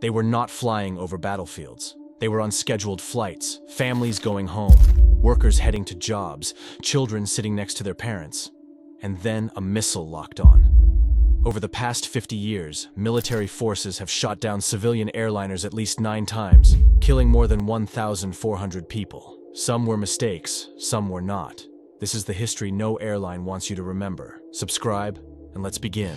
They were not flying over battlefields. They were on scheduled flights, families going home, workers heading to jobs, children sitting next to their parents. And then a missile locked on. Over the past 50 years, military forces have shot down civilian airliners at least 9 times, killing more than 1,400 people. Some were mistakes, some were not. This is the history no airline wants you to remember. Subscribe, and let's begin.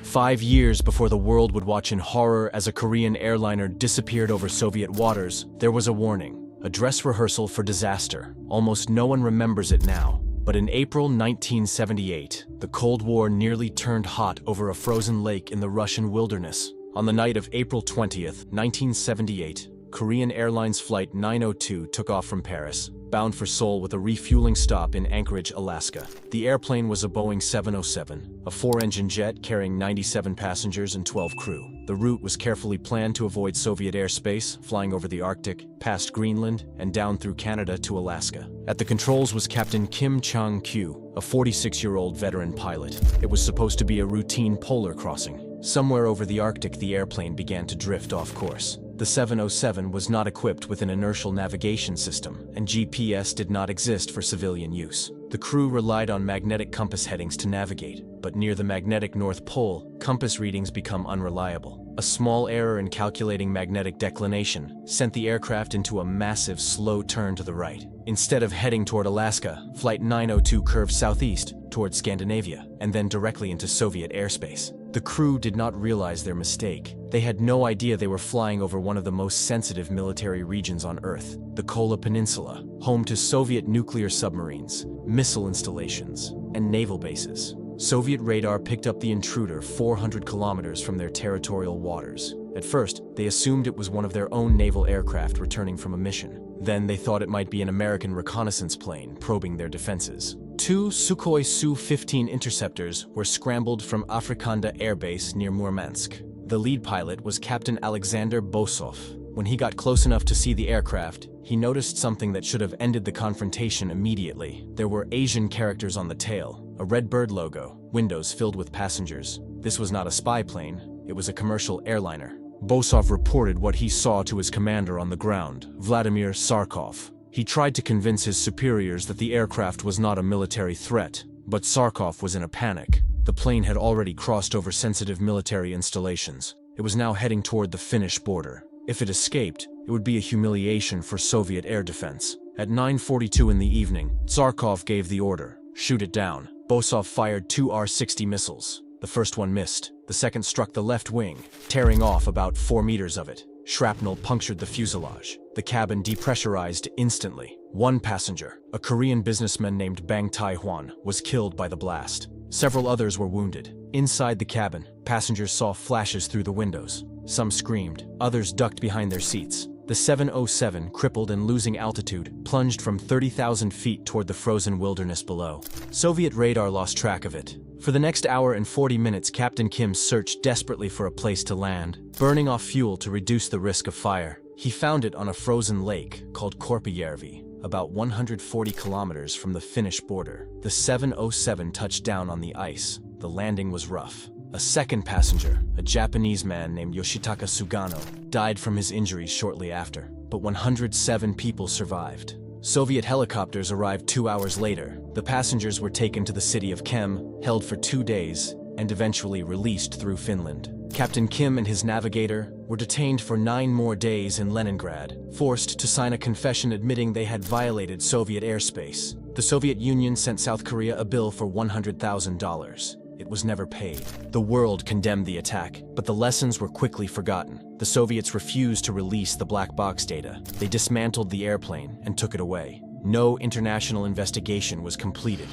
5 years before the world would watch in horror as a Korean airliner disappeared over Soviet waters, there was a warning, a dress rehearsal for disaster. Almost no one remembers it now. But in April 1978, the Cold War nearly turned hot over a frozen lake in the Russian wilderness. On the night of April 20th, 1978, Korean Airlines Flight 902 took off from Paris, bound for Seoul with a refueling stop in Anchorage, Alaska. The airplane was a Boeing 707, a 4-engine jet carrying 97 passengers and 12 crew. The route was carefully planned to avoid Soviet airspace, flying over the Arctic, past Greenland, and down through Canada to Alaska. At the controls was Captain Kim Chang-kyu, a 46-year-old veteran pilot. It was supposed to be a routine polar crossing. Somewhere over the Arctic, the airplane began to drift off course. The 707 was not equipped with an inertial navigation system, and GPS did not exist for civilian use. The crew relied on magnetic compass headings to navigate, but near the magnetic North Pole, compass readings become unreliable. A small error in calculating magnetic declination sent the aircraft into a massive, slow turn to the right. Instead of heading toward Alaska, Flight 902 curved southeast toward Scandinavia, and then directly into Soviet airspace. The crew did not realize their mistake. They had no idea they were flying over one of the most sensitive military regions on Earth, the Kola Peninsula, home to Soviet nuclear submarines, missile installations, and naval bases. Soviet radar picked up the intruder 400 kilometers from their territorial waters. At first, they assumed it was one of their own naval aircraft returning from a mission. Then they thought it might be an American reconnaissance plane probing their defenses. 2 Sukhoi Su-15 interceptors were scrambled from Afrikanda Air Base near Murmansk. The lead pilot was Captain Alexander Bosov. When he got close enough to see the aircraft, he noticed something that should have ended the confrontation immediately. There were Asian characters on the tail, a red bird logo, windows filled with passengers. This was not a spy plane, it was a commercial airliner. Bosov reported what he saw to his commander on the ground, Vladimir Sarkov. He tried to convince his superiors that the aircraft was not a military threat, but Sarkov was in a panic. The plane had already crossed over sensitive military installations. It was now heading toward the Finnish border. If it escaped, it would be a humiliation for Soviet air defense. At 9:42 in the evening, Sarkov gave the order, shoot it down. Bosov fired 2 R-60 missiles. The first one missed. The second struck the left wing, tearing off about 4 meters of it. Shrapnel punctured the fuselage. The cabin depressurized instantly. One passenger, a Korean businessman named Bang Tai-hwan, was killed by the blast. Several others were wounded. Inside the cabin, passengers saw flashes through the windows. Some screamed, others ducked behind their seats. The 707, crippled and losing altitude, plunged from 30,000 feet toward the frozen wilderness below. Soviet radar lost track of it. For the next hour and 40 minutes, Captain Kim searched desperately for a place to land, burning off fuel to reduce the risk of fire. He found it on a frozen lake called Korpijärvi, about 140 kilometers from the Finnish border. The 707 touched down on the ice. The landing was rough. A second passenger, a Japanese man named Yoshitaka Sugano, died from his injuries shortly after, but 107 people survived. Soviet helicopters arrived 2 hours later. The passengers were taken to the city of Kem, held for 2 days, and eventually released through Finland. Captain Kim and his navigator were detained for 9 more days in Leningrad, forced to sign a confession admitting they had violated Soviet airspace. The Soviet Union sent South Korea a bill for $100,000. It was never paid. The world condemned the attack, but the lessons were quickly forgotten. The Soviets refused to release the black box data. They dismantled the airplane and took it away. No international investigation was completed.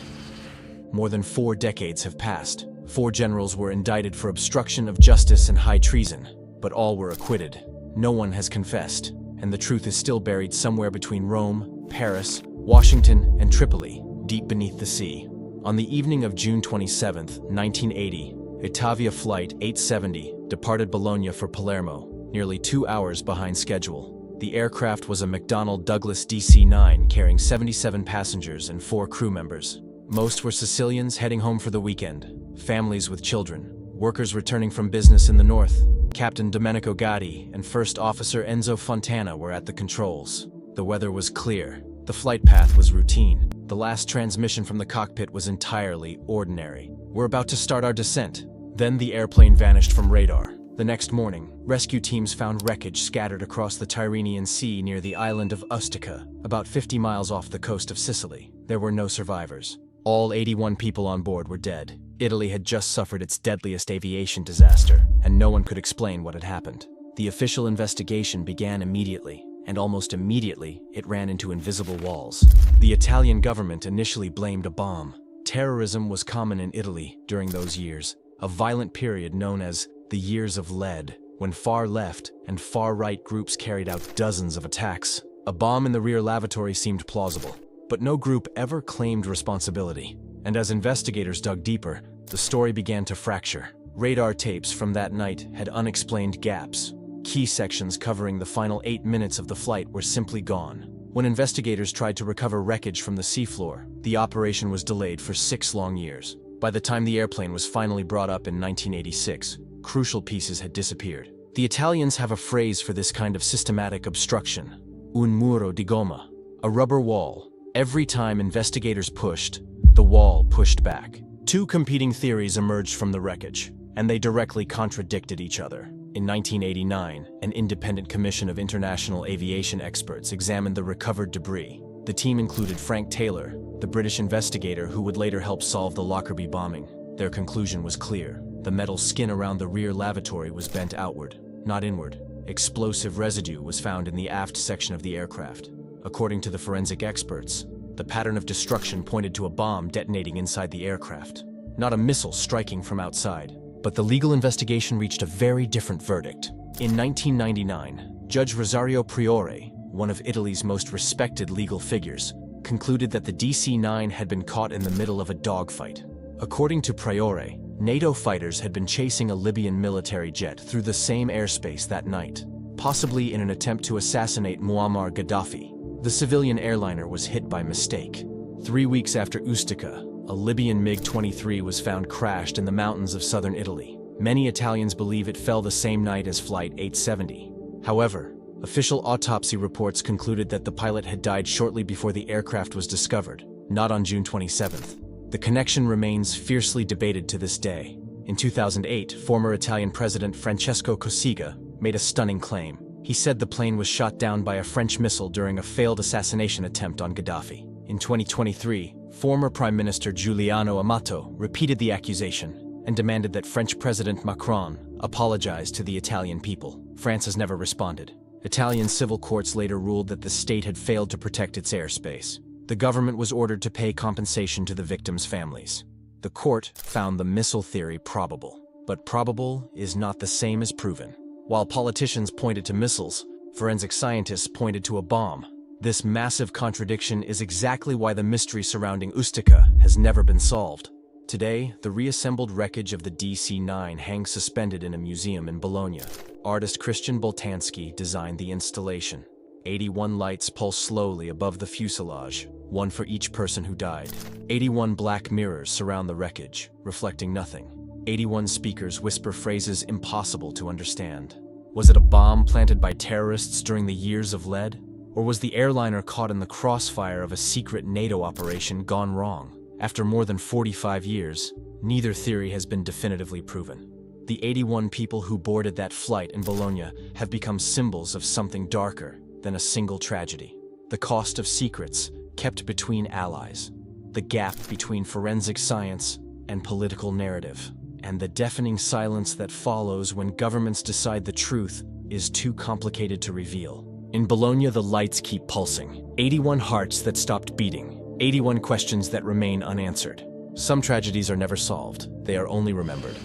More than 4 decades have passed. 4 generals were indicted for obstruction of justice and high treason, but all were acquitted. No one has confessed, and the truth is still buried somewhere between Rome, Paris, Washington, and Tripoli, deep beneath the sea. On the evening of June 27, 1980, Itavia Flight 870 departed Bologna for Palermo, nearly 2 hours behind schedule. The aircraft was a McDonnell Douglas DC-9 carrying 77 passengers and 4 crew members. Most were Sicilians heading home for the weekend, families with children, workers returning from business in the north. Captain Domenico Gatti and First Officer Enzo Fontana were at the controls. The weather was clear. The flight path was routine. The last transmission from the cockpit was entirely ordinary. "We're about to start our descent." Then the airplane vanished from radar. The next morning, rescue teams found wreckage scattered across the Tyrrhenian Sea near the island of Ustica, about 50 miles off the coast of Sicily. There were no survivors. All 81 people on board were dead. Italy had just suffered its deadliest aviation disaster, and no one could explain what had happened. The official investigation began immediately, and almost immediately it ran into invisible walls. The Italian government initially blamed a bomb. Terrorism was common in Italy during those years, a violent period known as the Years of Lead, when far-left and far-right groups carried out dozens of attacks. A bomb in the rear lavatory seemed plausible, but no group ever claimed responsibility. And as investigators dug deeper, the story began to fracture. Radar tapes from that night had unexplained gaps. Key sections covering the final 8 minutes of the flight were simply gone. When investigators tried to recover wreckage from the seafloor, the operation was delayed for 6 long years. By the time the airplane was finally brought up in 1986, crucial pieces had disappeared. The Italians have a phrase for this kind of systematic obstruction: un muro di gomma, a rubber wall. Every time investigators pushed, the wall pushed back. 2 competing theories emerged from the wreckage, and they directly contradicted each other. In 1989, an independent commission of international aviation experts examined the recovered debris. The team included Frank Taylor, the British investigator who would later help solve the Lockerbie bombing. Their conclusion was clear. The metal skin around the rear lavatory was bent outward, not inward. Explosive residue was found in the aft section of the aircraft. According to the forensic experts, the pattern of destruction pointed to a bomb detonating inside the aircraft, not a missile striking from outside. But the legal investigation reached a very different verdict. In 1999, Judge Rosario Priore, one of Italy's most respected legal figures, concluded that the DC-9 had been caught in the middle of a dogfight. According to Priore, NATO fighters had been chasing a Libyan military jet through the same airspace that night, possibly in an attempt to assassinate Muammar Gaddafi. The civilian airliner was hit by mistake. 3 weeks after Ustica, a Libyan MiG-23 was found crashed in the mountains of southern Italy. Many Italians believe it fell the same night as Flight 870. However, official autopsy reports concluded that the pilot had died shortly before the aircraft was discovered, not on June 27th. The connection remains fiercely debated to this day. In 2008, former Italian President Francesco Cossiga made a stunning claim. He said the plane was shot down by a French missile during a failed assassination attempt on Gaddafi. In 2023, former Prime Minister Giuliano Amato repeated the accusation and demanded that French President Macron apologize to the Italian people. France has never responded. Italian civil courts later ruled that the state had failed to protect its airspace. The government was ordered to pay compensation to the victims' families. The court found the missile theory probable, but probable is not the same as proven. While politicians pointed to missiles, forensic scientists pointed to a bomb. This massive contradiction is exactly why the mystery surrounding Ustica has never been solved. Today, the reassembled wreckage of the DC-9 hangs suspended in a museum in Bologna. Artist Christian Boltanski designed the installation. 81 lights pulse slowly above the fuselage, one for each person who died. 81 black mirrors surround the wreckage, reflecting nothing. 81 speakers whisper phrases impossible to understand. Was it a bomb planted by terrorists during the Years of Lead? Or was the airliner caught in the crossfire of a secret NATO operation gone wrong? After more than 45 years, neither theory has been definitively proven. The 81 people who boarded that flight in Bologna have become symbols of something darker than a single tragedy. The cost of secrets kept between allies, the gap between forensic science and political narrative, and the deafening silence that follows when governments decide the truth is too complicated to reveal. In Bologna, the lights keep pulsing. 81 hearts that stopped beating. 81 questions that remain unanswered. Some tragedies are never solved. They are only remembered.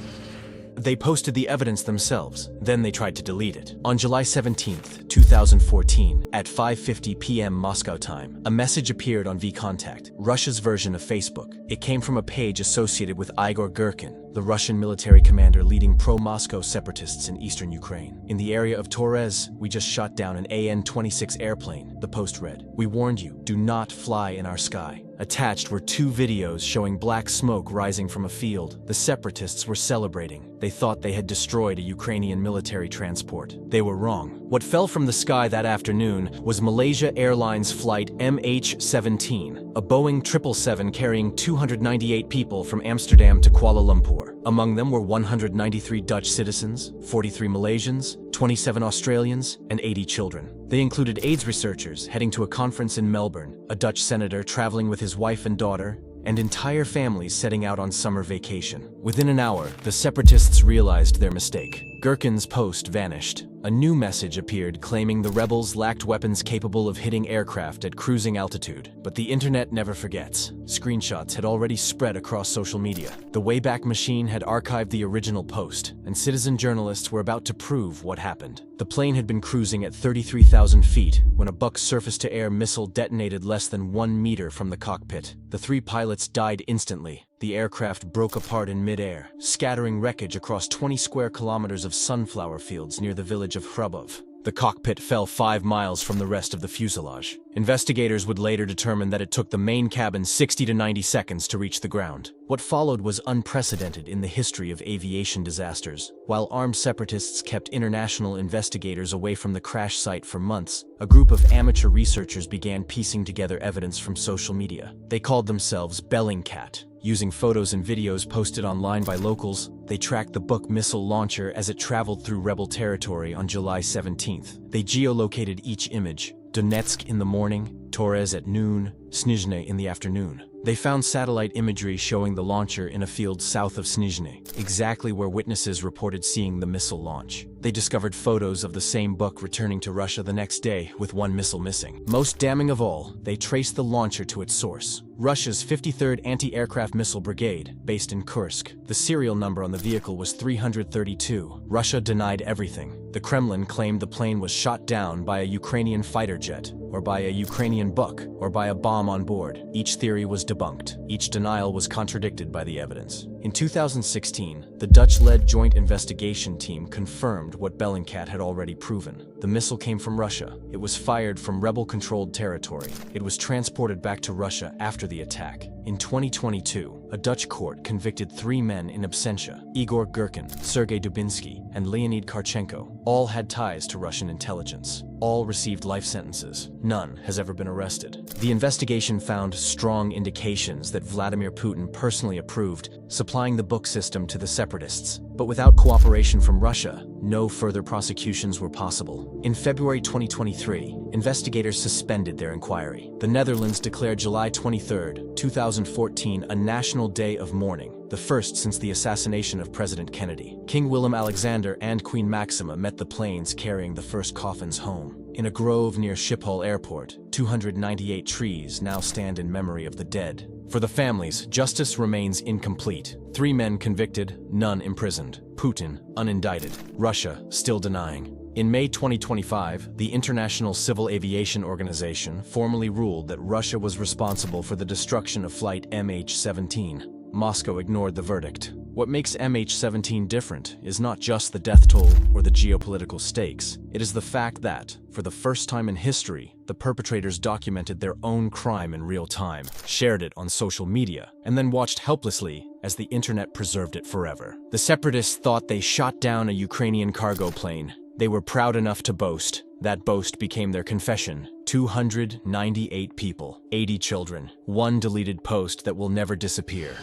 They posted the evidence themselves, then they tried to delete it. On July 17, 2014, at 5:50 p.m. Moscow time, a message appeared on VKontakte, Russia's version of Facebook. It came from a page associated with Igor Girkin, the Russian military commander leading pro-Moscow separatists in eastern Ukraine. "In the area of Torres, we just shot down an AN-26 airplane," the post read. "We warned you, do not fly in our sky." Attached were 2 videos showing black smoke rising from a field. The separatists were celebrating. They thought they had destroyed a Ukrainian military transport. They were wrong. What fell from the sky that afternoon was Malaysia Airlines flight MH17, a Boeing 777 carrying 298 people from Amsterdam to Kuala Lumpur. Among them were 193 Dutch citizens, 43 Malaysians, 27 Australians, and 80 children. They included AIDS researchers heading to a conference in Melbourne, a Dutch senator traveling with his wife and daughter, and entire families setting out on summer vacation. Within an hour, the separatists realized their mistake. Gherkin's post vanished. A new message appeared claiming the rebels lacked weapons capable of hitting aircraft at cruising altitude. But the internet never forgets. Screenshots had already spread across social media. The Wayback Machine had archived the original post, and citizen journalists were about to prove what happened. The plane had been cruising at 33,000 feet when a Buck surface-to-air missile detonated less than 1 meter from the cockpit. The 3 pilots died instantly. The aircraft broke apart in mid-air, scattering wreckage across 20 square kilometers of sunflower fields near the village of Hrubov. The cockpit fell 5 miles from the rest of the fuselage. Investigators would later determine that it took the main cabin 60 to 90 seconds to reach the ground. What followed was unprecedented in the history of aviation disasters. While armed separatists kept international investigators away from the crash site for months, a group of amateur researchers began piecing together evidence from social media. They called themselves Bellingcat. Using photos and videos posted online by locals, they tracked the Buk missile launcher as it traveled through rebel territory on July 17th. They geolocated each image: Donetsk in the morning, Torres at noon, Snizhne in the afternoon. They found satellite imagery showing the launcher in a field south of Snizhne, exactly where witnesses reported seeing the missile launch. They discovered photos of the same Buk returning to Russia the next day with 1 missile missing. Most damning of all, they traced the launcher to its source: Russia's 53rd Anti-Aircraft Missile Brigade, based in Kursk. The serial number on the vehicle was 332. Russia denied everything. The Kremlin claimed the plane was shot down by a Ukrainian fighter jet, or by a Ukrainian Buk, or by a bomb on board. Each theory was debunked. Each denial was contradicted by the evidence. In 2016, the Dutch-led joint investigation team confirmed what Bellingcat had already proven. The missile came from Russia. It was fired from rebel-controlled territory. It was transported back to Russia after the attack. In 2022, a Dutch court convicted 3 men in absentia: Igor Gherkin, Sergei Dubinsky, and Leonid Karchenko. All had ties to Russian intelligence. All received life sentences. None has ever been arrested. The investigation found strong indications that Vladimir Putin personally approved supplying the Buk system to the separatists. But without cooperation from Russia, no further prosecutions were possible. In February 2023, investigators suspended their inquiry. The Netherlands declared July 23, 2014 a national day of mourning, the first since the assassination of President Kennedy. King Willem-Alexander and Queen Maxima met the planes carrying the first coffins home. In a grove near Schiphol Airport, 298 trees now stand in memory of the dead. For the families, justice remains incomplete. 3 men convicted, none imprisoned. Putin, unindicted. Russia, still denying. In May 2025, the International Civil Aviation Organization formally ruled that Russia was responsible for the destruction of Flight MH17. Moscow ignored the verdict. What makes MH17 different is not just the death toll or the geopolitical stakes. It is the fact that, for the first time in history, the perpetrators documented their own crime in real time, shared it on social media, and then watched helplessly as the internet preserved it forever. The separatists thought they shot down a Ukrainian cargo plane. They were proud enough to boast. That boast became their confession. 298 people, 80 children, 1 deleted post that will never disappear.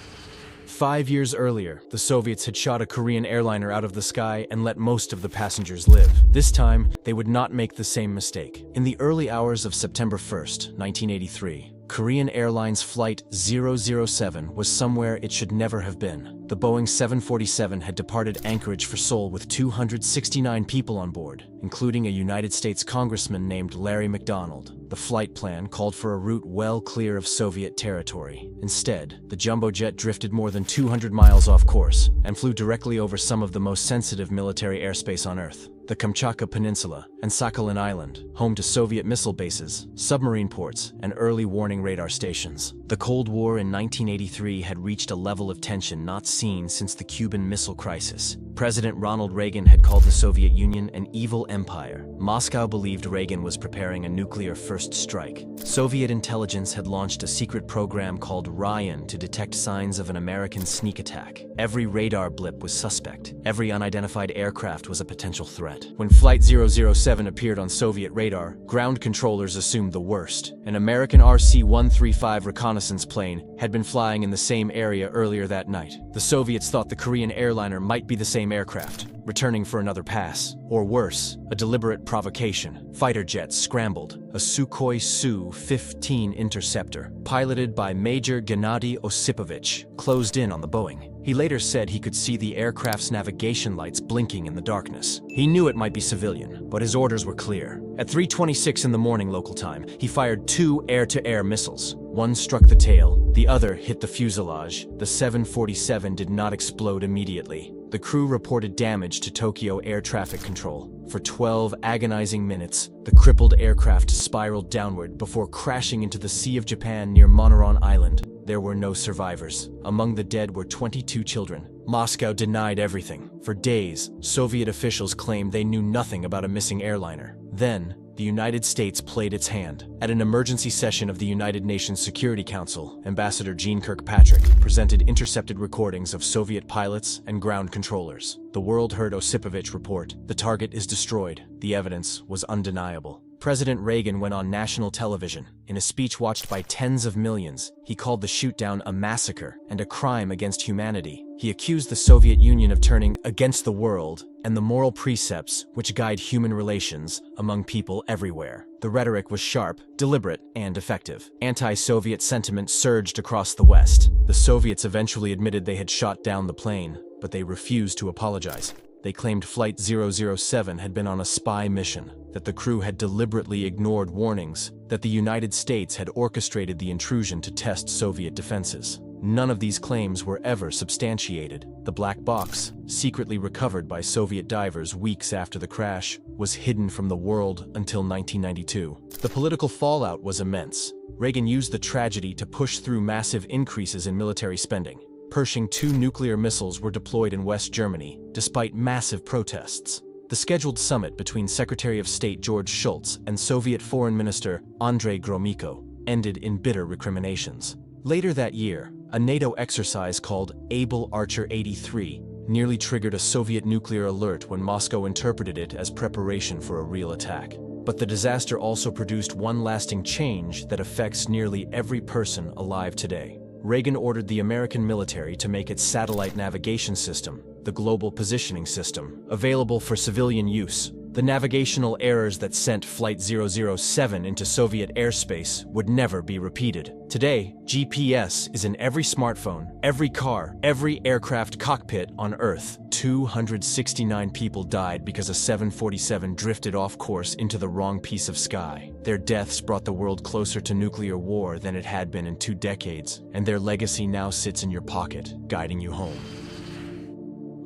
5 years earlier, the Soviets had shot a Korean airliner out of the sky and let most of the passengers live. This time, they would not make the same mistake. In the early hours of September 1st, 1983, Korean Airlines Flight 007 was somewhere it should never have been. The Boeing 747 had departed Anchorage for Seoul with 269 people on board, including a United States congressman named Larry McDonald. The flight plan called for a route well clear of Soviet territory. Instead, the jumbo jet drifted more than 200 miles off course and flew directly over some of the most sensitive military airspace on Earth, the Kamchatka Peninsula, and Sakhalin Island, home to Soviet missile bases, submarine ports, and early warning radar stations. The Cold War in 1983 had reached a level of tension not seen since the Cuban Missile Crisis. President Ronald Reagan had called the Soviet Union an evil empire. Moscow believed Reagan was preparing a nuclear first strike. Soviet intelligence had launched a secret program called Ryan to detect signs of an American sneak attack. Every radar blip was suspect. Every unidentified aircraft was a potential threat. When Flight 007 appeared on Soviet radar, ground controllers assumed the worst. An American RC-135 reconnaissance plane had been flying in the same area earlier that night. The Soviets thought the Korean airliner might be the same aircraft, returning for another pass. Or worse, a deliberate provocation. Fighter jets scrambled. A Sukhoi Su-15 interceptor, piloted by Major Gennady Osipovich, closed in on the Boeing. He later said he could see the aircraft's navigation lights blinking in the darkness. He knew it might be civilian, but his orders were clear. At 3:26 in the morning local time, he fired 2 air-to-air missiles. One struck the tail, the other hit the fuselage. The 747 did not explode immediately. The crew reported damage to Tokyo air traffic control. For 12 agonizing minutes, the crippled aircraft spiraled downward before crashing into the Sea of Japan near Monoron Island. There were no survivors. Among the dead were 22 children. Moscow denied everything. For days, Soviet officials claimed they knew nothing about a missing airliner. Then, the United States played its hand. At an emergency session of the United Nations Security Council, Ambassador Jeane Kirkpatrick presented intercepted recordings of Soviet pilots and ground controllers. The world heard Osipovich report, "The target is destroyed." The evidence was undeniable. President Reagan went on national television. In a speech watched by tens of millions, he called the shootdown a massacre and a crime against humanity. He accused the Soviet Union of turning against the world and the moral precepts which guide human relations among people everywhere. The rhetoric was sharp, deliberate, and effective. Anti-Soviet sentiment surged across the West. The Soviets eventually admitted they had shot down the plane, but they refused to apologize. They claimed Flight 007 had been on a spy mission, that the crew had deliberately ignored warnings, that the United States had orchestrated the intrusion to test Soviet defenses. None of these claims were ever substantiated. The black box, secretly recovered by Soviet divers weeks after the crash, was hidden from the world until 1992. The political fallout was immense. Reagan used the tragedy to push through massive increases in military spending. Pershing II nuclear missiles were deployed in West Germany, despite massive protests. The scheduled summit between Secretary of State George Shultz and Soviet Foreign Minister Andrei Gromyko ended in bitter recriminations. Later that year, a NATO exercise called Able Archer 83 nearly triggered a Soviet nuclear alert when Moscow interpreted it as preparation for a real attack. But the disaster also produced one lasting change that affects nearly every person alive today. Reagan ordered the American military to make its satellite navigation system, the Global Positioning System, available for civilian use. The navigational errors that sent Flight 007 into Soviet airspace would never be repeated. Today, GPS is in every smartphone, every car, every aircraft cockpit on Earth. 269 people died because a 747 drifted off course into the wrong piece of sky. Their deaths brought the world closer to nuclear war than it had been in 2 decades, and their legacy now sits in your pocket, guiding you home.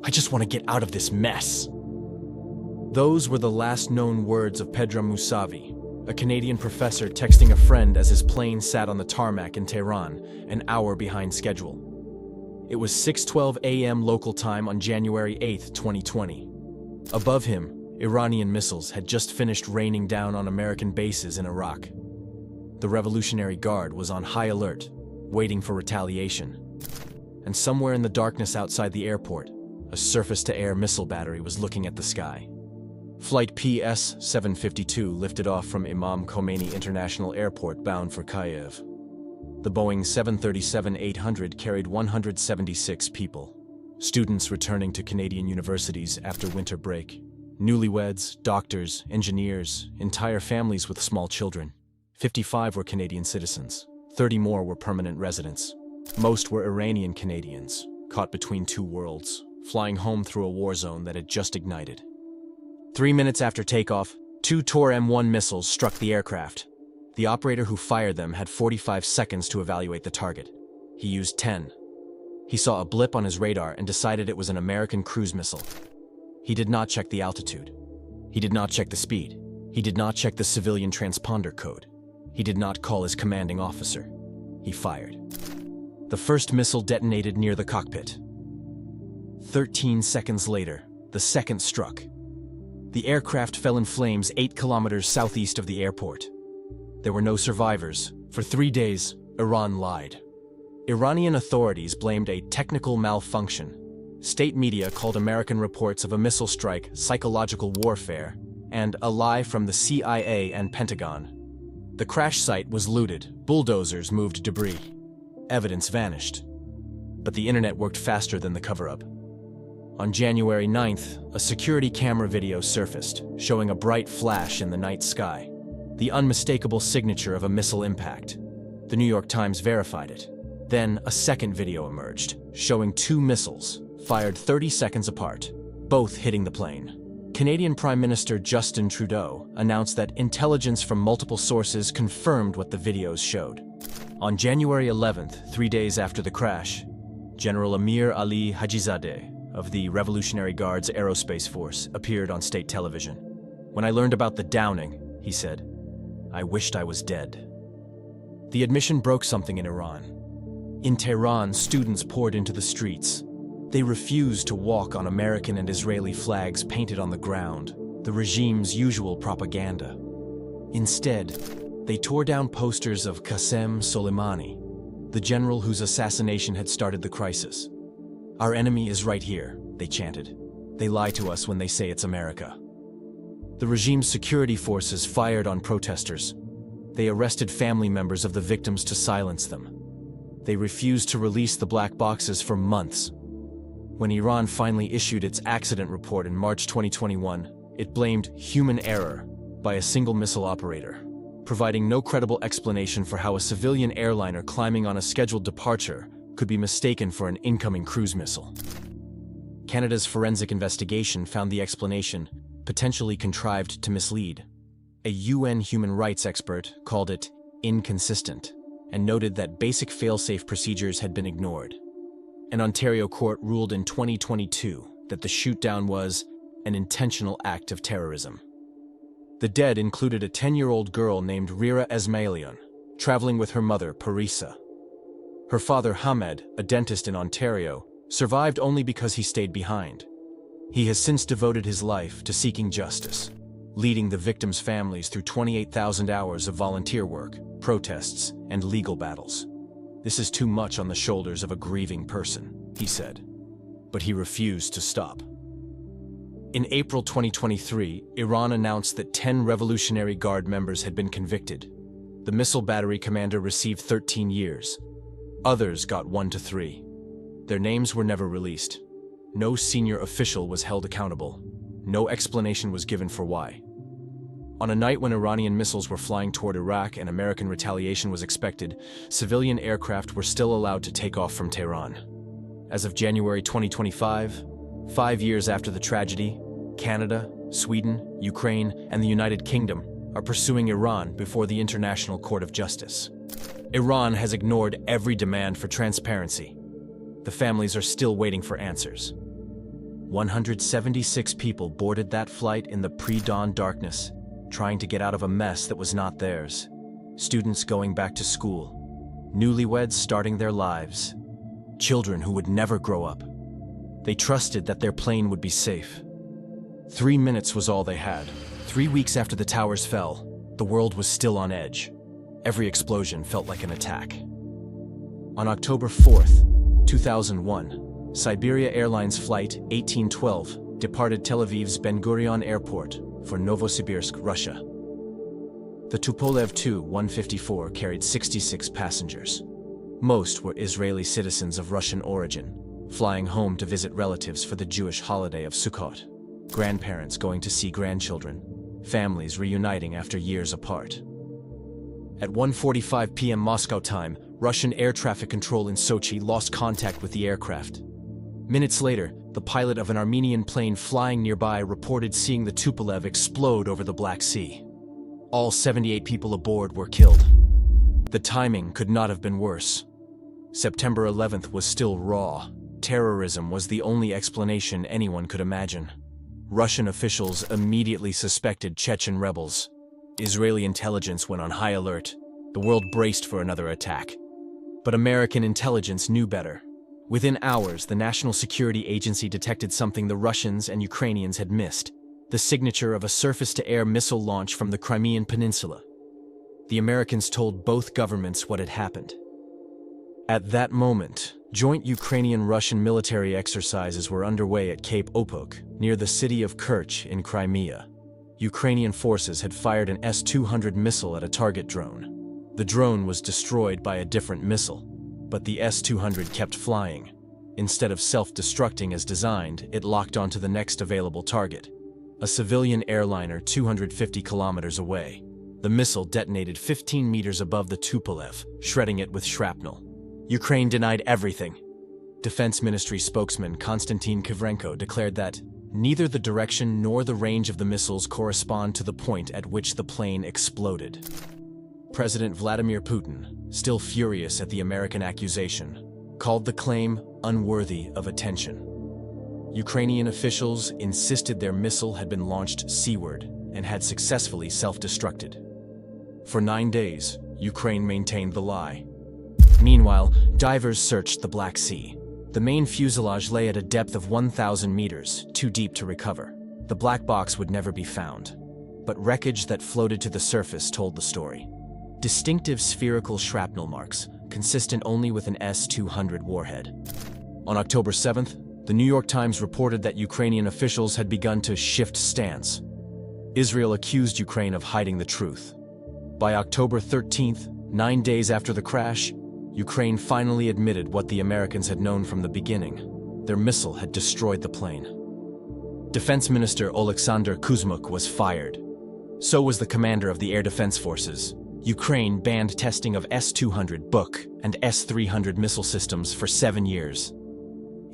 I just want to get out of this mess. Those were the last known words of Pedram Mousavi, a Canadian professor texting a friend as his plane sat on the tarmac in Tehran, an hour behind schedule. It was 6:12 a.m. local time on January 8, 2020. Above him, Iranian missiles had just finished raining down on American bases in Iraq. The Revolutionary Guard was on high alert, waiting for retaliation. And somewhere in the darkness outside the airport, a surface-to-air missile battery was looking at the sky. Flight PS-752 lifted off from Imam Khomeini International Airport bound for Kyiv. The Boeing 737-800 carried 176 people. Students returning to Canadian universities after winter break. Newlyweds, doctors, engineers, entire families with small children. 55 were Canadian citizens. 30 more were permanent residents. Most were Iranian Canadians, caught between 2 worlds, flying home through a war zone that had just ignited. 3 minutes after takeoff, 2 Tor M1 missiles struck the aircraft. The operator who fired them had 45 seconds to evaluate the target. He used 10. He saw a blip on his radar and decided it was an American cruise missile. He did not check the altitude. He did not check the speed. He did not check the civilian transponder code. He did not call his commanding officer. He fired. The first missile detonated near the cockpit. 13 seconds later, the second struck. The aircraft fell in flames 8 kilometers southeast of the airport. There were no survivors. For 3 days, Iran lied. Iranian authorities blamed a technical malfunction. State media called American reports of a missile strike psychological warfare, and a lie from the CIA and Pentagon. The crash site was looted. Bulldozers moved debris. Evidence vanished. But the internet worked faster than the cover-up. On January 9th, a security camera video surfaced, showing a bright flash in the night sky, the unmistakable signature of a missile impact. The New York Times verified it. Then a second video emerged, showing 2 missiles, fired 30 seconds apart, both hitting the plane. Canadian Prime Minister Justin Trudeau announced that intelligence from multiple sources confirmed what the videos showed. On January 11th, 3 days after the crash, General Amir Ali Hajizadeh of the Revolutionary Guard's Aerospace Force appeared on state television. "When I learned about the downing," he said, "I wished I was dead." The admission broke something in Iran. In Tehran, students poured into the streets. They refused to walk on American and Israeli flags painted on the ground, the regime's usual propaganda. Instead, they tore down posters of Qasem Soleimani, the general whose assassination had started the crisis. "Our enemy is right here," they chanted. "They lie to us when they say it's America." The regime's security forces fired on protesters. They arrested family members of the victims to silence them. They refused to release the black boxes for months. When Iran finally issued its accident report in March 2021, it blamed human error by a single missile operator, providing no credible explanation for how a civilian airliner climbing on a scheduled departure could be mistaken for an incoming cruise missile. Canada's forensic investigation found the explanation potentially contrived to mislead. A UN human rights expert called it inconsistent and noted that basic fail-safe procedures had been ignored. An Ontario court ruled in 2022 that the shoot-down was an intentional act of terrorism. The dead included a 10-year-old girl named Rira Esmailian, traveling with her mother, Parisa. Her father, Hamed, a dentist in Ontario, survived only because he stayed behind. He has since devoted his life to seeking justice, leading the victims' families through 28,000 hours of volunteer work, protests, and legal battles. "This is too much on the shoulders of a grieving person," he said. But he refused to stop. In April 2023, Iran announced that 10 Revolutionary Guard members had been convicted. The missile battery commander received 13 years. Others got 1 to 3. Their names were never released. No senior official was held accountable. No explanation was given for why. On a night when Iranian missiles were flying toward Iraq and American retaliation was expected, civilian aircraft were still allowed to take off from Tehran. As of January 2025, 5 years after the tragedy, Canada, Sweden, Ukraine, and the United Kingdom are pursuing Iran before the International Court of Justice. Iran has ignored every demand for transparency. The families are still waiting for answers. 176 people boarded that flight in the pre-dawn darkness, trying to get out of a mess that was not theirs. Students going back to school, newlyweds starting their lives, children who would never grow up. They trusted that their plane would be safe. 3 minutes was all they had. 3 weeks after the towers fell, the world was still on edge. Every explosion felt like an attack. On October 4th, 2001, Siberia Airlines Flight 1812 departed Tel Aviv's Ben Gurion Airport for Novosibirsk, Russia. The Tupolev Tu-154 carried 66 passengers. Most were Israeli citizens of Russian origin, flying home to visit relatives for the Jewish holiday of Sukkot. Grandparents going to see grandchildren, families reuniting after years apart. At 1:45 p.m. Moscow time, Russian air traffic control in Sochi lost contact with the aircraft. Minutes later, the pilot of an Armenian plane flying nearby reported seeing the Tupolev explode over the Black Sea. All 78 people aboard were killed. The timing could not have been worse. September 11th was still raw. Terrorism was the only explanation anyone could imagine. Russian officials immediately suspected Chechen rebels. Israeli intelligence went on high alert. The world braced for another attack. But American intelligence knew better. Within hours, the National Security Agency detected something the Russians and Ukrainians had missed: the signature of a surface-to-air missile launch from the Crimean Peninsula. The Americans told both governments what had happened. At that moment, joint Ukrainian-Russian military exercises were underway at Cape Opuk, near the city of Kerch in Crimea. Ukrainian forces had fired an S-200 missile at a target drone. The drone was destroyed by a different missile, but the S-200 kept flying. Instead of self-destructing as designed, it locked onto the next available target, a civilian airliner 250 kilometers away. The missile detonated 15 meters above the Tupolev, shredding it with shrapnel. Ukraine denied everything. Defense Ministry spokesman Konstantin Kivrenko declared that neither the direction nor the range of the missiles correspond to the point at which the plane exploded. President Vladimir Putin, still furious at the American accusation, called the claim unworthy of attention. Ukrainian officials insisted their missile had been launched seaward and had successfully self-destructed. For 9 days, Ukraine maintained the lie. Meanwhile, divers searched the Black Sea. The main fuselage lay at a depth of 1,000 meters, too deep to recover. The black box would never be found, but wreckage that floated to the surface told the story. Distinctive spherical shrapnel marks, consistent only with an S-200 warhead. On October 7th, the New York Times reported that Ukrainian officials had begun to shift stance. Israel accused Ukraine of hiding the truth. By October 13th, 9 days after the crash, Ukraine finally admitted what the Americans had known from the beginning: their missile had destroyed the plane. Defense Minister Oleksandr Kuzmuk was fired. So was the commander of the Air Defense Forces. Ukraine banned testing of S-200 Buk and S-300 missile systems for 7 years.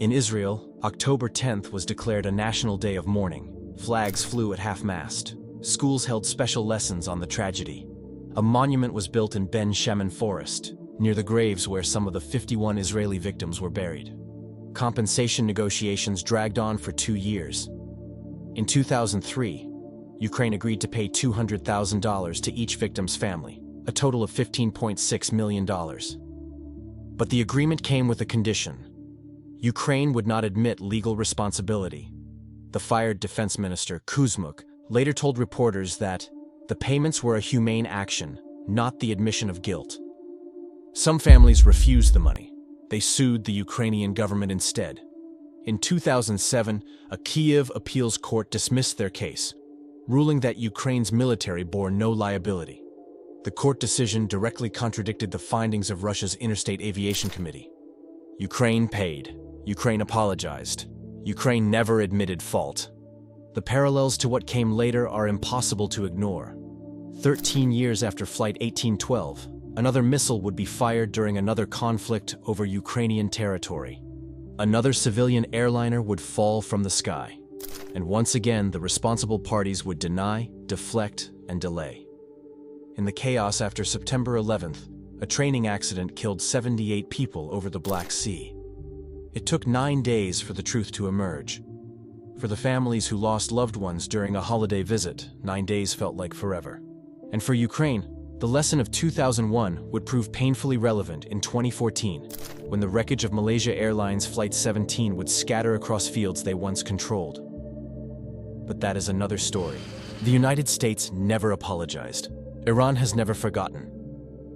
In Israel, October 10th was declared a national day of mourning. Flags flew at half-mast. Schools held special lessons on the tragedy. A monument was built in Ben Shemen Forest, near the graves where some of the 51 Israeli victims were buried. Compensation negotiations dragged on for 2 years. In 2003, Ukraine agreed to pay $200,000 to each victim's family, a total of $15.6 million. But the agreement came with a condition. Ukraine would not admit legal responsibility. The fired defense minister, Kuzmuk, later told reporters that the payments were a humane action, not the admission of guilt. Some families refused the money. They sued the Ukrainian government instead. In 2007, a Kyiv appeals court dismissed their case, ruling that Ukraine's military bore no liability. The court decision directly contradicted the findings of Russia's Interstate Aviation Committee. Ukraine paid. Ukraine apologized. Ukraine never admitted fault. The parallels to what came later are impossible to ignore. 13 years after Flight 1812, another missile would be fired during another conflict over Ukrainian territory. Another civilian airliner would fall from the sky. And once again, the responsible parties would deny, deflect, and delay. In the chaos after September 11th, a training accident killed 78 people over the Black Sea. It took 9 days for the truth to emerge. For the families who lost loved ones during a holiday visit, 9 days felt like forever. And for Ukraine, the lesson of 2001 would prove painfully relevant in 2014, when the wreckage of Malaysia Airlines Flight 17 would scatter across fields they once controlled. But that is another story. The United States never apologized. Iran has never forgotten.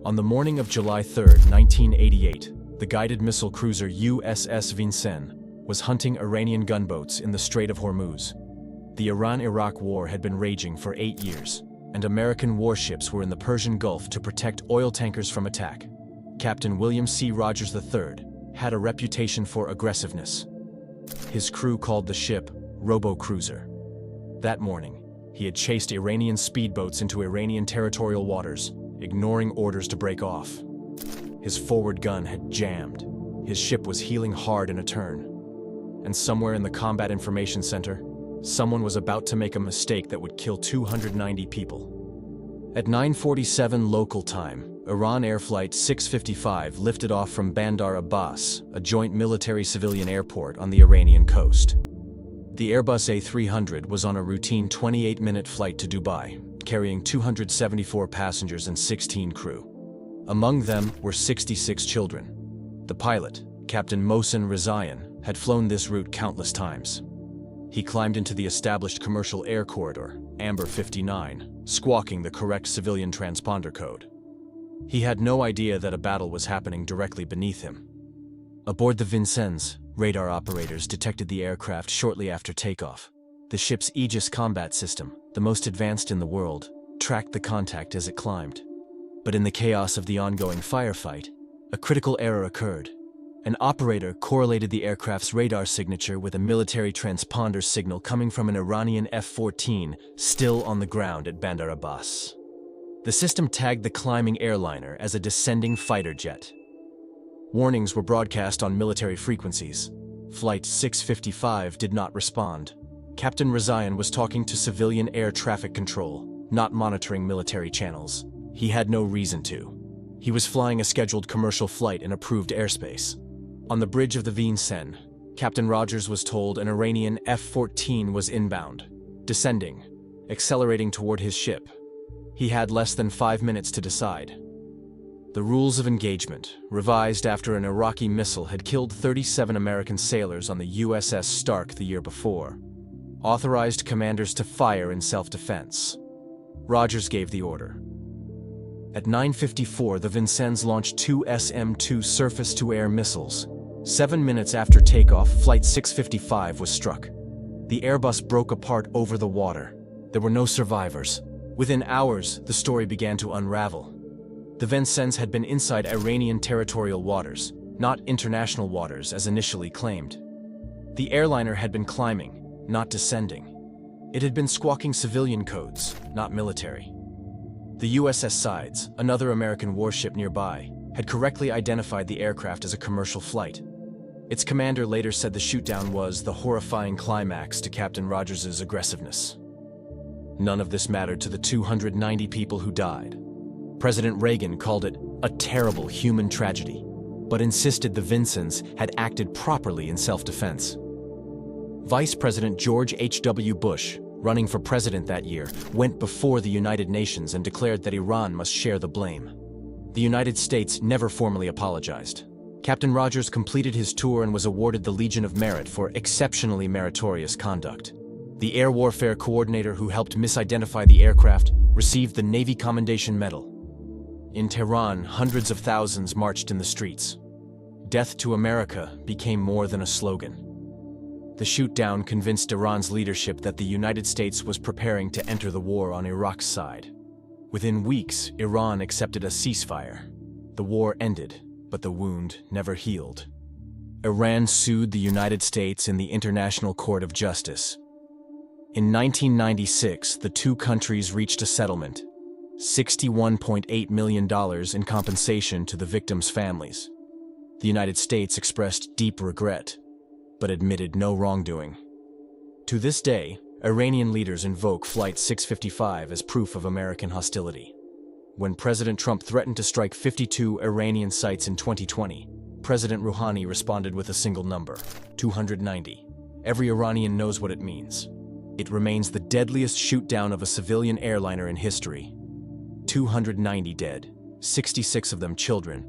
On the morning of July 3, 1988, the guided missile cruiser USS Vincennes was hunting Iranian gunboats in the Strait of Hormuz. The Iran-Iraq War had been raging for 8 years, and American warships were in the Persian Gulf to protect oil tankers from attack. Captain William C. Rogers III had a reputation for aggressiveness. His crew called the ship Robo-Cruiser. That morning, he had chased Iranian speedboats into Iranian territorial waters, ignoring orders to break off. His forward gun had jammed. His ship was heeling hard in a turn. And somewhere in the Combat Information Center, someone was about to make a mistake that would kill 290 people. At 9:47 local time, Iran Air Flight 655 lifted off from Bandar Abbas, a joint military-civilian airport on the Iranian coast. The Airbus A300 was on a routine 28-minute flight to Dubai, carrying 274 passengers and 16 crew. Among them were 66 children. The pilot, Captain Mohsen Rezayan, had flown this route countless times. He climbed into the established commercial air corridor, Amber 59, squawking the correct civilian transponder code. He had no idea that a battle was happening directly beneath him. Aboard the Vincennes, radar operators detected the aircraft shortly after takeoff. The ship's Aegis combat system, the most advanced in the world, tracked the contact as it climbed. But in the chaos of the ongoing firefight, a critical error occurred. An operator correlated the aircraft's radar signature with a military transponder signal coming from an Iranian F-14 still on the ground at Bandar Abbas. The system tagged the climbing airliner as a descending fighter jet. Warnings were broadcast on military frequencies. Flight 655 did not respond. Captain Rezayan was talking to civilian air traffic control, not monitoring military channels. He had no reason to. He was flying a scheduled commercial flight in approved airspace. On the bridge of the Vincennes, Captain Rogers was told an Iranian F-14 was inbound, descending, accelerating toward his ship. He had less than 5 minutes to decide. The rules of engagement, revised after an Iraqi missile had killed 37 American sailors on the USS Stark the year before, authorized commanders to fire in self-defense. Rogers gave the order. At 9:54, the Vincennes launched 2 SM-2 surface-to-air missiles. 7 minutes after takeoff, Flight 655 was struck. The Airbus broke apart over the water. There were no survivors. Within hours, the story began to unravel. The Vincennes had been inside Iranian territorial waters, not international waters as initially claimed. The airliner had been climbing, not descending. It had been squawking civilian codes, not military. The USS Sides, another American warship nearby, had correctly identified the aircraft as a commercial flight. Its commander later said the shootdown was the horrifying climax to Captain Rogers' aggressiveness. None of this mattered to the 290 people who died. President Reagan called it a terrible human tragedy, but insisted the Vincennes had acted properly in self-defense. Vice President George H.W. Bush, running for president that year, went before the United Nations and declared that Iran must share the blame. The United States never formally apologized. Captain Rogers completed his tour and was awarded the Legion of Merit for exceptionally meritorious conduct. The air warfare coordinator who helped misidentify the aircraft received the Navy Commendation Medal. In Tehran, hundreds of thousands marched in the streets. Death to America became more than a slogan. The shootdown convinced Iran's leadership that the United States was preparing to enter the war on Iraq's side. Within weeks, Iran accepted a ceasefire. The war ended, but the wound never healed. Iran sued the United States in the International Court of Justice. In 1996, the two countries reached a settlement, $61.8 million in compensation to the victims' families. The United States expressed deep regret, but admitted no wrongdoing. To this day, Iranian leaders invoke Flight 655 as proof of American hostility. When President Trump threatened to strike 52 Iranian sites in 2020, President Rouhani responded with a single number, 290. Every Iranian knows what it means. It remains the deadliest shootdown of a civilian airliner in history. 290 dead, 66 of them children.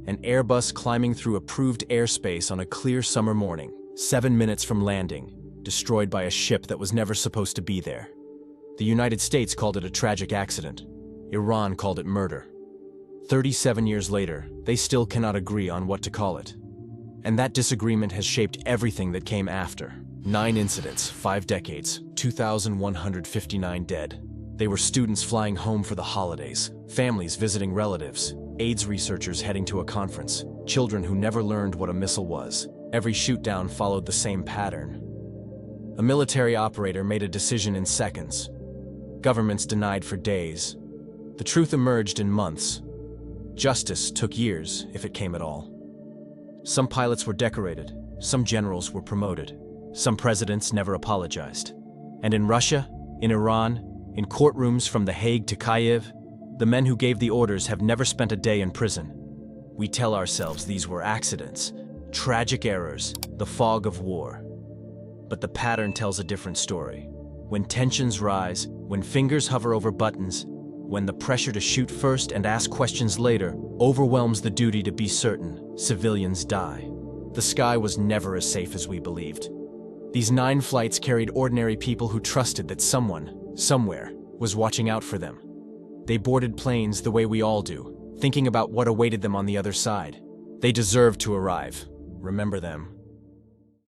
An Airbus climbing through approved airspace on a clear summer morning, 7 minutes from landing, destroyed by a ship that was never supposed to be there. The United States called it a tragic accident. Iran called it murder. 37 years later, they still cannot agree on what to call it. And that disagreement has shaped everything that came after. 9 incidents, 5 decades, 2,159 dead. They were students flying home for the holidays, families visiting relatives, AIDS researchers heading to a conference, children who never learned what a missile was. Every shootdown followed the same pattern. A military operator made a decision in seconds. Governments denied for days. The truth emerged in months. Justice took years, if it came at all. Some pilots were decorated, some generals were promoted, some presidents never apologized. And in Russia, in Iran, in courtrooms from The Hague to Kyiv, the men who gave the orders have never spent a day in prison. We tell ourselves these were accidents, tragic errors, the fog of war. But the pattern tells a different story. When tensions rise, when fingers hover over buttons, when the pressure to shoot first and ask questions later overwhelms the duty to be certain, civilians die. The sky was never as safe as we believed. These 9 flights carried ordinary people who trusted that someone, somewhere, was watching out for them. They boarded planes the way we all do, thinking about what awaited them on the other side. They deserved to arrive. Remember them.